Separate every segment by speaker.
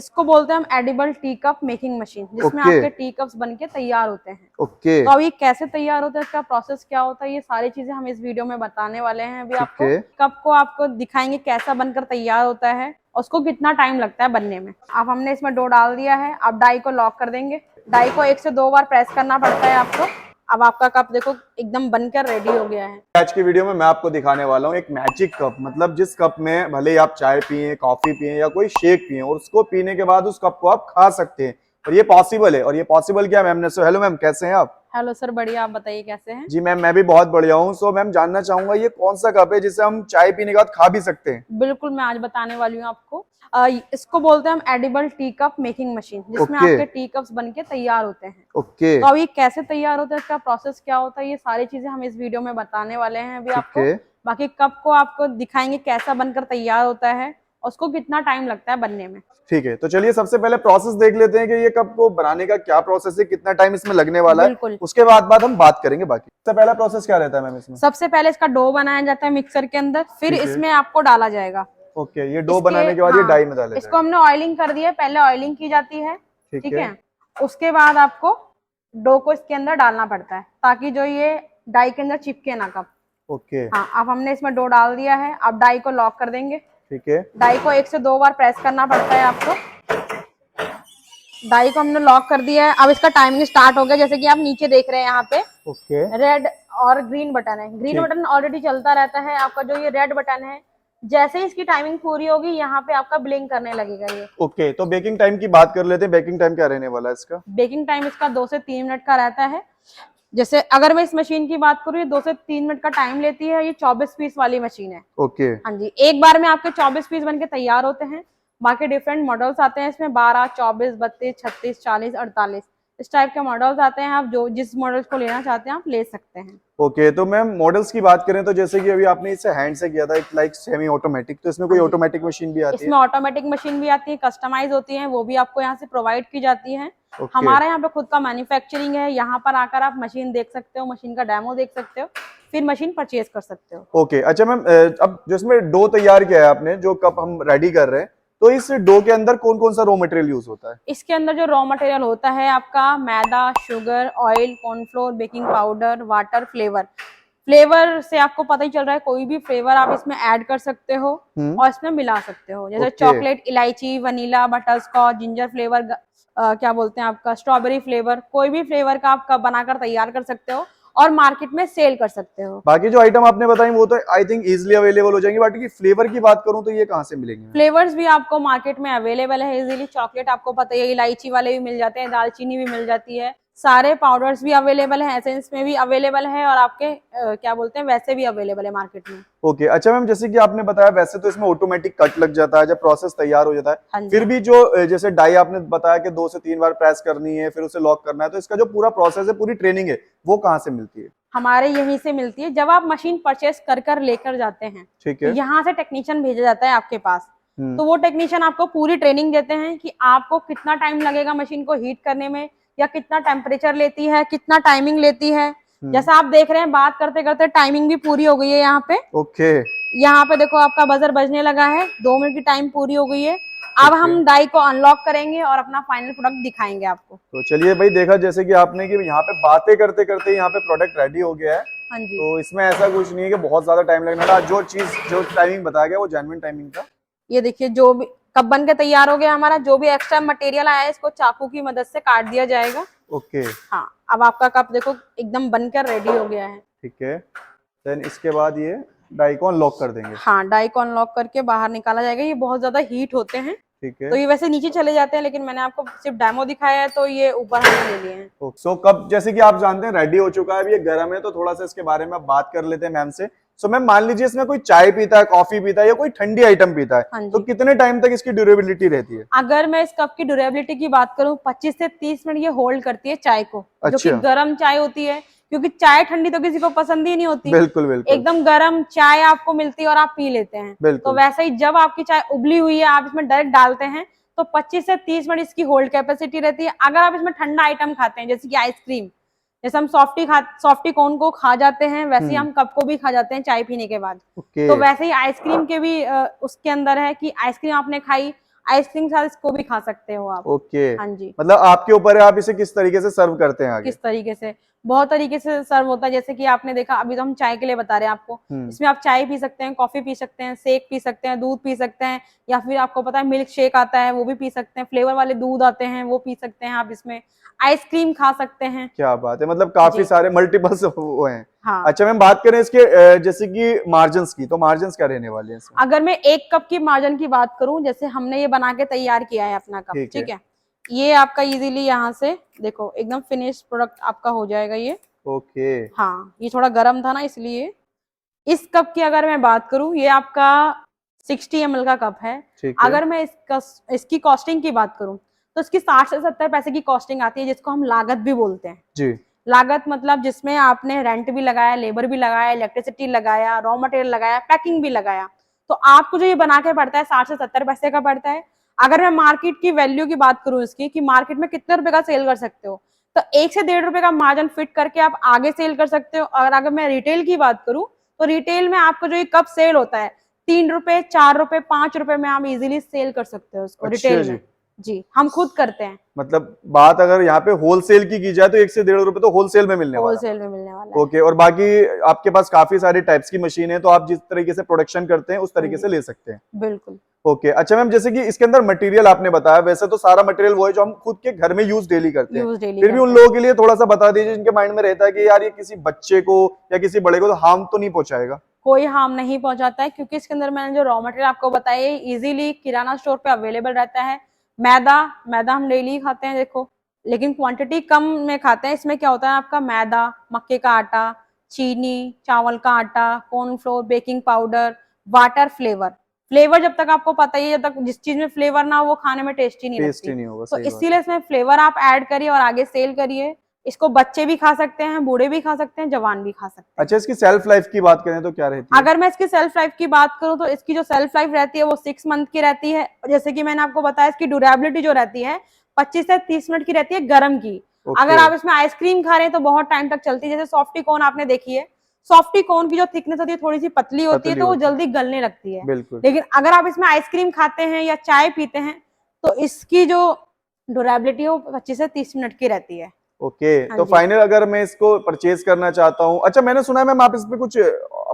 Speaker 1: इसको बोलते हैं हम edible tea cup making machine, जिसमें
Speaker 2: ओके
Speaker 1: आपके टी कप्स बनके तैयार होते हैं।
Speaker 2: ओके
Speaker 1: तो अब ये कैसे तैयार होता है, इसका प्रोसेस क्या होता है, ये सारी चीजें हम इस वीडियो में बताने वाले हैं। अभी
Speaker 2: ठीक
Speaker 1: आपको
Speaker 2: है।
Speaker 1: कप को आपको दिखाएंगे कैसा बनकर तैयार होता है, उसको कितना टाइम लगता है बनने में। अब हमने इसमें डो डाल दिया है, अब डाई को लॉक कर देंगे। डाई को 1 से 2 बार प्रेस करना पड़ता है आपको। अब आपका कप देखो एकदम बनकर रेडी हो गया है।
Speaker 2: आज की वीडियो में मैं आपको दिखाने वाला हूँ एक मैजिक कप, मतलब जिस कप में भले ही आप चाय पिए, कॉफी पिए या कोई शेक पिए और उसको पीने के बाद उस कप को आप खा सकते हैं। और ये पॉसिबल है। और ये पॉसिबल क्या मैम ने? सो हेलो मैम, कैसे हैं आप?
Speaker 1: हेलो सर, बढ़िया, आप बताइए कैसे हैं?
Speaker 2: जी मैम, मैं भी बहुत बढ़िया हूँ। सो मैम, जानना चाहूंगा ये कौन सा कप है जिसे हम चाय पीने के बाद खा भी सकते हैं?
Speaker 1: बिल्कुल, मैं आज बताने वाली हूँ आपको। इसको बोलते हैं हम edible tea cup making machine, जिसमें
Speaker 2: ओके
Speaker 1: आपके टी कप्स बनके तैयार होते हैं।
Speaker 2: ओके
Speaker 1: तो अब ये कैसे तैयार होता है, इसका प्रोसेस क्या होता है, ये सारी चीजें हम इस वीडियो में बताने वाले हैं अभी
Speaker 2: ठीक
Speaker 1: आपको।
Speaker 2: है।
Speaker 1: बाकी कप को आपको दिखाएंगे कैसा बनकर तैयार होता है, उसको कितना टाइम लगता है बनने में।
Speaker 2: ठीक है, तो चलिए सबसे पहले प्रोसेस देख लेते हैं कि ये कप को बनाने का क्या प्रोसेस है, कितना टाइम इसमें लगने वाला है।
Speaker 1: बिल्कुल।
Speaker 2: उसके बाद हम बात करेंगे बाकी। सबसे पहला प्रोसेस क्या रहता है मैम इसमें?
Speaker 1: सबसे पहले इसका डो बनाया जाता है मिक्सर के अंदर, फिर
Speaker 2: ठीक है।
Speaker 1: इसमें आपको डाला जाएगा।
Speaker 2: ओके, ये डो
Speaker 1: इसके
Speaker 2: बनाने के बाद ये
Speaker 1: हाँ,
Speaker 2: डाई में डाला
Speaker 1: इसको
Speaker 2: जाएगा।
Speaker 1: हमने ऑयलिंग कर दिया है, पहले ऑयलिंग की जाती है।
Speaker 2: ठीक
Speaker 1: ठीक
Speaker 2: है।
Speaker 1: है। उसके बाद आपको डो को इसके अंदर डालना पड़ता है, ताकि जो ये डाई के अंदर चिपके ना कप।
Speaker 2: ओके।
Speaker 1: हाँ, अब हमने इसमें डो डाल दिया है, अब डाई को लॉक कर देंगे।
Speaker 2: ठीक है।
Speaker 1: डाई को 1 से 2 बार प्रेस करना पड़ता है आपको। डाई को हमने लॉक कर दिया है। अब इसका टाइमिंग स्टार्ट हो गया, जैसे कि आप नीचे देख रहे हैं यहाँ पे
Speaker 2: ओके।
Speaker 1: रेड और ग्रीन बटन है। ग्रीन
Speaker 2: ठीक।
Speaker 1: बटन ऑलरेडी चलता रहता है आपका। जो ये रेड बटन है, जैसे ही इसकी टाइमिंग पूरी होगी यहाँ पे आपका ब्लिंक करने लगेगा ये।
Speaker 2: ओके, तो बेकिंग टाइम की बात कर लेते हैं। बेकिंग टाइम क्या रहने वाला है इसका?
Speaker 1: बेकिंग टाइम इसका 2 से 3 मिनट का रहता है। जैसे अगर मैं इस मशीन की बात करूँ, ये 2 से 3 मिनट का टाइम लेती है। ये 24 पीस वाली मशीन है।
Speaker 2: ओके।
Speaker 1: हाँ जी, एक बार में आपके 24 पीस बनके तैयार होते हैं। बाकी डिफरेंट मॉडल्स आते हैं इसमें, 12, 24, 32, 36, 40, 48 इस टाइप के मॉडल्स आते हैं। आप जो जिस मॉडल्स को लेना चाहते हैं आप ले सकते हैं।
Speaker 2: ओके, तो मैम मॉडल्स की बात करें तो जैसे कि अभी आपने इसे हैंड से किया था, एक लाइक सेमी ऑटोमेटिक, तो इसमें कोई
Speaker 1: हाँ जी।
Speaker 2: ऑटोमेटिक मशीन भी आती
Speaker 1: इसमें
Speaker 2: है?
Speaker 1: ऑटोमेटिक मशीन भी आती है, कस्टमाइज होती है, वो भी आपको यहाँ से प्रोवाइड की जाती है।
Speaker 2: ओके।
Speaker 1: हमारे यहाँ पे खुद का मैन्युफैक्चरिंग है। यहाँ पर आकर आप मशीन देख सकते हो, मशीन का डेमो देख सकते हो, फिर मशीन परचेज कर सकते हो।
Speaker 2: ओके, अच्छा मैम, अब जिसमें डो तैयार किया है आपने, जो कप हम रेडी कर रहे हैं, तो इस डो के अंदर कौन कौन सा रॉ मटेरियल यूज होता है?
Speaker 1: इसके अंदर जो रॉ मटेरियल होता है आपका मैदा, sugar, oil, cornflour, baking powder, water, flavour. Flavour से आपको पता ही चल रहा है, कोई भी फ्लेवर आप इसमें ऐड कर सकते हो और इसमें मिला सकते हो। जैसे
Speaker 2: ओके।
Speaker 1: चॉकलेट, इलायची, vanilla, butterscotch, ginger flavour, क्या बोलते हैं आपका स्ट्रॉबेरी फ्लेवर, कोई भी फ्लेवर का आप कप बनाकर तैयार कर सकते हो और मार्केट में सेल कर सकते हो।
Speaker 2: बाकी जो आइटम आपने बताई वो तो आई थिंक इजीली अवेलेबल हो जाएंगे, बट की फ्लेवर की बात करूं तो ये कहाँ से मिलेंगे?
Speaker 1: फ्लेवर्स भी आपको मार्केट में अवेलेबल है इजीली। चॉकलेट आपको पता ही है, इलायची वाले भी मिल जाते हैं, दालचीनी भी मिल जाती है, सारे पाउडर्स भी अवेलेबल है, एसेंस में भी अवेलेबल है और आपके क्या बोलते हैं वैसे भी अवेलेबल है मार्केट में।
Speaker 2: ओके, अच्छा मैम, जैसे कि आपने बताया वैसे तो इसमें ऑटोमेटिक कट लग जाता है जब प्रोसेस तैयार हो जाता
Speaker 1: हाँ
Speaker 2: है,
Speaker 1: जी।
Speaker 2: फिर भी जो जैसे डाई आपने बताया कि 2 से 3 बार प्रेस करनी है, फिर उसे लॉक करना है, तो इसका जो पूरा प्रोसेस है, पूरी ट्रेनिंग है, वो कहाँ से मिलती है?
Speaker 1: हमारे यहीं से मिलती है। जब आप मशीन परचेस कर कर लेकर जाते हैं,
Speaker 2: ठीक
Speaker 1: तो
Speaker 2: है।
Speaker 1: यहाँ से टेक्नीशियन भेजा जाता है आपके पास। तो वो टेक्नीशियन आपको पूरी ट्रेनिंग देते हैं कि आपको कितना टाइम लगेगा मशीन को हीट करने में, या कितना टेम्परेचर लेती है, कितना टाइमिंग लेती है। जैसा आप देख रहे हैं, बात करते करते टाइमिंग भी पूरी हो गई है यहाँ पे।
Speaker 2: ओके।
Speaker 1: यहाँ पे देखो आपका बजर बजने लगा है, 2 मिनट की टाइम पूरी हो गई है। अब
Speaker 2: ओके।
Speaker 1: हम डाई को अनलॉक करेंगे और अपना फाइनल प्रोडक्ट दिखाएंगे आपको।
Speaker 2: तो चलिए भाई, देखा जैसे कि आपने कि यहाँ पे बातें करते करते यहाँ पे प्रोडक्ट रेडी हो गया है।
Speaker 1: हाँ जी।
Speaker 2: तो इसमें ऐसा कुछ नहीं है कि बहुत ज्यादा टाइम लगने वाला। जो चीज, जो टाइमिंग बताया गया वो जेन्युइन टाइमिंग था।
Speaker 1: ये देखिए, जो भी कप बन के तैयार हो गया हमारा। जो भी एक्स्ट्रा मटेरियल आया है, इसको चाकू की मदद से काट दिया जाएगा।
Speaker 2: ओके।
Speaker 1: हाँ, अब आपका कप देखो एकदम बनकर रेडी हो गया है।
Speaker 2: ठीक है, देन इसके बाद ये डाई को अनलॉक कर देंगे।
Speaker 1: हाँ, डाई को अनलॉक करके बाहर निकाला जाएगा। ये बहुत ज्यादा हीट होते हैं,
Speaker 2: ठीक है।
Speaker 1: तो ये वैसे नीचे चले जाते हैं, लेकिन मैंने आपको सिर्फ डेमो दिखाया है, तो ये ऊपर हमने ले लिए हैं।
Speaker 2: सो कप जैसे कि आप जानते हैं रेडी हो चुका है। अब ये गर्म है, तो थोड़ा सा इसके बारे में आप बात कर लेते हैं मैम से। सो मैम, मान लीजिए इसमें कोई चाय पीता है, कॉफी पीता है या कोई ठंडी आइटम पीता है,
Speaker 1: हाँ जी।
Speaker 2: तो कितने टाइम तक इसकी ड्यूरेबिलिटी रहती है?
Speaker 1: अगर मैं इस कप की ड्यूरेबिलिटी की बात करूं, 25 से 30 मिनट ये होल्ड करती है चाय को। जो कि
Speaker 2: अच्छा।
Speaker 1: गर्म चाय होती है, क्योंकि चाय ठंडी तो किसी को पसंद ही नहीं होती।
Speaker 2: बिल्कुल बिल्कुल।
Speaker 1: एकदम गर्म चाय आपको मिलती है और आप पी लेते हैं। तो
Speaker 2: बिल्कुल।
Speaker 1: वैसे ही जब आपकी चाय उबली हुई है, आप इसमें डायरेक्ट डालते हैं, तो 25 से 30 मिनट इसकी होल्ड कैपेसिटी रहती है। अगर आप इसमें ठंडा आइटम खाते हैं, जैसे कि आइसक्रीम, जैसे हम सॉफ्टी कॉर्न को खा जाते हैं, वैसे ही हम कप को भी खा जाते हैं चाय पीने के बाद।
Speaker 2: ओके।
Speaker 1: तो वैसे ही आइसक्रीम के भी उसके अंदर है कि आइसक्रीम आपने खाई, आइसक्रीम के साथ इसको भी खा सकते हो आप।
Speaker 2: ओके,
Speaker 1: हाँ जी,
Speaker 2: मतलब आपके ऊपर है आप इसे किस तरीके से सर्व करते हैं आगे।
Speaker 1: किस तरीके से, बहुत तरीके से सर्व होता है। जैसे कि आपने देखा, अभी तो हम चाय के लिए बता रहे हैं आपको, इसमें आप चाय पी सकते हैं, कॉफी पी सकते हैं, शेक पी सकते हैं, दूध पी सकते हैं, या फिर आपको पता है मिल्क शेक आता है वो भी पी सकते हैं, फ्लेवर वाले दूध आते हैं वो पी सकते हैं आप, इसमें आइसक्रीम खा सकते हैं।
Speaker 2: क्या बात है, मतलब काफी
Speaker 1: जी।
Speaker 2: सारे मल्टीपल्स वो हैं।
Speaker 1: हाँ,
Speaker 2: अच्छा मैम, बात करें इसके जैसे कि मार्जिन्स की, तो मार्जिन्स क्या रहने वाले हैं इसमें।
Speaker 1: अगर मैं एक कप की मार्जिन की बात करूं, जैसे हमने ये बना के तैयार किया है अपना कप,
Speaker 2: ठीक है।
Speaker 1: ठीक है, ये आपका इजीली यहाँ से देखो एकदम फिनिश प्रोडक्ट आपका हो जाएगा ये।
Speaker 2: ओके,
Speaker 1: हाँ, ये थोड़ा गर्म था ना इसलिए। इस कप की अगर मैं बात करूं, ये आपका 60 ml का कप है।
Speaker 2: ठीक है।
Speaker 1: अगर मैं इसकी कॉस्टिंग की बात करूं, तो इसकी 60 से 70 पैसे की कॉस्टिंग आती है, जिसको हम लागत भी बोलते हैं।
Speaker 2: जी।
Speaker 1: लागत मतलब जिसमें आपने रेंट भी लगाया, लेबर भी लगाया, इलेक्ट्रिसिटी लगाया, रॉ मटेरियल लगाया, पैकिंग भी लगाया, तो आपको जो ये बना के पड़ता है 60 से 70 पैसे का पड़ता है। अगर मैं मार्केट की वैल्यू की बात करूं इसकी, कि मार्केट में कितने रुपए का सेल कर सकते हो, तो 1 से 1.5 रुपए का मार्जिन फिट करके आप आगे सेल कर सकते हो। और अगर मैं रिटेल की बात करूं, तो रिटेल में आपको जो ये कप सेल होता है 3 रुपए, 4 रुपए, 5 रुपए में आप इजीली सेल कर सकते हो उसको
Speaker 2: अच्छा
Speaker 1: रिटेल
Speaker 2: जी।
Speaker 1: में। जी, हम खुद करते हैं।
Speaker 2: मतलब बात अगर यहाँ पे होलसेल की जाए तो 1 से 1.5 रुपए तो होलसेल में मिलने वाला।
Speaker 1: होलसेल में मिलने वाला है।
Speaker 2: ओके, और बाकी आपके पास काफी सारी टाइप्स की मशीन है, तो आप जिस तरीके से प्रोडक्शन करते हैं उस तरीके से ले सकते हैं।
Speaker 1: बिल्कुल।
Speaker 2: ओके, अच्छा मैम, जैसे कि इसके अंदर मटेरियल आपने बताया, वैसे तो सारा मटेरियल वो है जो हम खुद के घर में यूज डेली करते हैं,
Speaker 1: यूज डेली
Speaker 2: फिर भी उन लोगों के लिए थोड़ा सा बता दीजिए जिनके माइंड में रहता है कि यार ये किसी बच्चे को या किसी बड़े को तो हार्म तो नहीं पहुंचाएगा।
Speaker 1: कोई हार्म नहीं पहुंचाता है, क्योंकि इसके अंदर मैंने जो रॉ मटेरियल आपको बताया है इजीली किराना स्टोर पे अवेलेबल रहता है। मैदा हम डेली खाते हैं देखो, लेकिन क्वांटिटी कम में खाते हैं। इसमें क्या होता है, आपका मैदा, मक्के का आटा, चीनी, चावल का आटा, cornflour, baking powder, water, flavour जब तक आपको पता ही है, जब तक जिस चीज में फ्लेवर ना हो वो खाने में टेस्टी नहीं
Speaker 2: टेस्ट
Speaker 1: लगती।
Speaker 2: ही नहीं होगा,
Speaker 1: तो
Speaker 2: सही बात
Speaker 1: इसीलिए इसमें फ्लेवर आप ऐड करिए और आगे सेल करिए। इसको बच्चे भी खा सकते हैं, बूढ़े भी खा सकते हैं, जवान भी खा सकते हैं।
Speaker 2: अच्छा, इसकी सेल्फ लाइफ की बात करें तो क्या रहती है।
Speaker 1: अगर मैं इसकी सेल्फ लाइफ की बात करूं, तो इसकी जो सेल्फ लाइफ रहती है वो 6 मंथ की रहती है। जैसे कि मैंने आपको बताया, इसकी ड्यूरेबिलिटी जो रहती है 25 से 30 मिनट की रहती है गर्म की। अगर आप इसमें आइसक्रीम खा रहे हैं तो बहुत टाइम तक चलती है। जैसे सॉफ्टी कोन आपने देखी है, सॉफ्टी कोन की जो थिकनेस होती है थोड़ी सी पतली होती है, तो वो जल्दी गलने लगती है।
Speaker 2: बिल्कुल।
Speaker 1: लेकिन अगर आप इसमें आइसक्रीम खाते हैं या चाय पीते हैं, तो इसकी जो ड्यूरेबिलिटी है वो 25 से 30 मिनट की रहती है।
Speaker 2: ओके,
Speaker 1: हाँ
Speaker 2: तो
Speaker 1: जी।
Speaker 2: फाइनल अगर मैं इसको परचेज करना चाहता हूँ, अच्छा मैंने सुना है मैम आप इसमें कुछ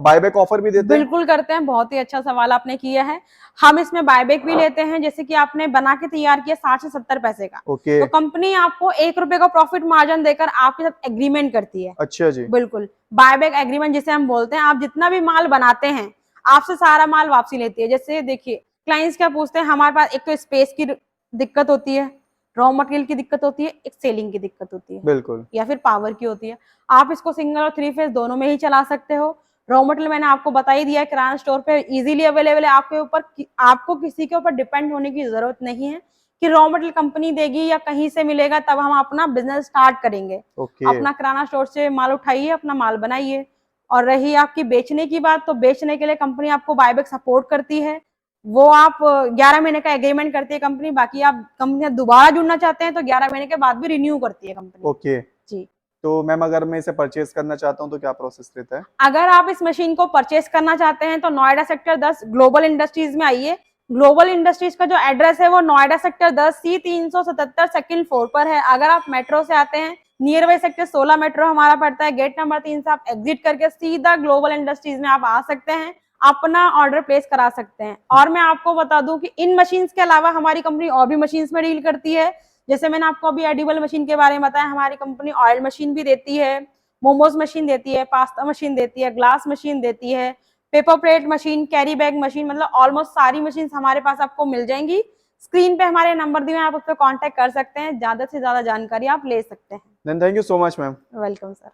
Speaker 2: बायबैक ऑफर भी देते हैं।
Speaker 1: बिल्कुल करते हैं, बहुत ही अच्छा सवाल आपने किया है। हम इसमें बायबैक भी लेते हैं। जैसे कि आपने बना के तैयार किया 60 से 70 पैसे का,
Speaker 2: ओके।
Speaker 1: तो कंपनी आपको 1 रुपए का प्रॉफिट मार्जिन देकर आपके साथ एग्रीमेंट करती है।
Speaker 2: अच्छा जी।
Speaker 1: बिल्कुल, बायबैक एग्रीमेंट जिसे हम बोलते हैं। आप जितना भी माल बनाते हैं, आपसे सारा माल वापसी लेती है। जैसे देखिए, क्लाइंट्स क्या पूछते हैं, हमारे पास एक तो स्पेस की दिक्कत होती है, रॉ मटेरियल की दिक्कत होती है, एक सेलिंग की दिक्कत होती है,
Speaker 2: बिल्कुल।
Speaker 1: या फिर पावर की होती है। आप इसको सिंगल और 3 फेज दोनों में ही चला सकते हो। रॉ मटेरियल मैंने आपको बता ही दिया है, किराना स्टोर पे इजीली अवेलेबल है। आपके ऊपर आपको किसी के ऊपर डिपेंड होने की जरूरत नहीं है कि रॉ मटेरियल कंपनी देगी या कहीं से मिलेगा तब हम अपना बिजनेस स्टार्ट करेंगे।
Speaker 2: ओके।
Speaker 1: अपना किराना स्टोर से माल उठाइए, अपना माल बनाइए। और रही आपकी बेचने की बात, तो बेचने के लिए कंपनी आपको बायबैक सपोर्ट करती है। वो आप 11 महीने का एग्रीमेंट करती है कंपनी। बाकी आप कंपनी दोबारा जुड़ना चाहते हैं तो 11 महीने के बाद भी रिन्यू करती है कंपनी।
Speaker 2: ओके,
Speaker 1: जी।
Speaker 2: तो मैम अगर मैं इसे परचेज करना चाहता हूँ तो क्या प्रोसेस रहता है।
Speaker 1: अगर आप इस मशीन को परचेस करना चाहते हैं तो नोएडा सेक्टर 10 ग्लोबल इंडस्ट्रीज में आइए। ग्लोबल इंडस्ट्रीज का जो एड्रेस है वो Noida sector 10 C377 second floor पर है। अगर आप मेट्रो से आते हैं, नियर बाई सेक्टर 16 मेट्रो हमारा पड़ता है, गेट नंबर 3 से आप एग्जिट करके सीधा ग्लोबल इंडस्ट्रीज में आप आ सकते हैं, अपना ऑर्डर प्लेस करा सकते हैं। और मैं आपको बता दूं कि इन मशीन्स के अलावा हमारी कंपनी और भी मशीन्स में डील करती है। जैसे मैंने आपको अभी एडिबल मशीन के बारे में बताया, हमारी कंपनी ऑयल मशीन भी देती है, मोमोज मशीन देती है, पास्ता मशीन देती है, ग्लास मशीन देती है, paper plate machine, carry bag machine, मतलब ऑलमोस्ट सारी मशीन हमारे पास आपको मिल जाएंगी। स्क्रीन पे हमारे नंबर दिए हैं, आप उस पर कॉन्टेक्ट कर सकते हैं, ज्यादा से ज्यादा जानकारी आप ले सकते हैं।
Speaker 2: Then thank you so much ma'am.
Speaker 1: Welcome sir.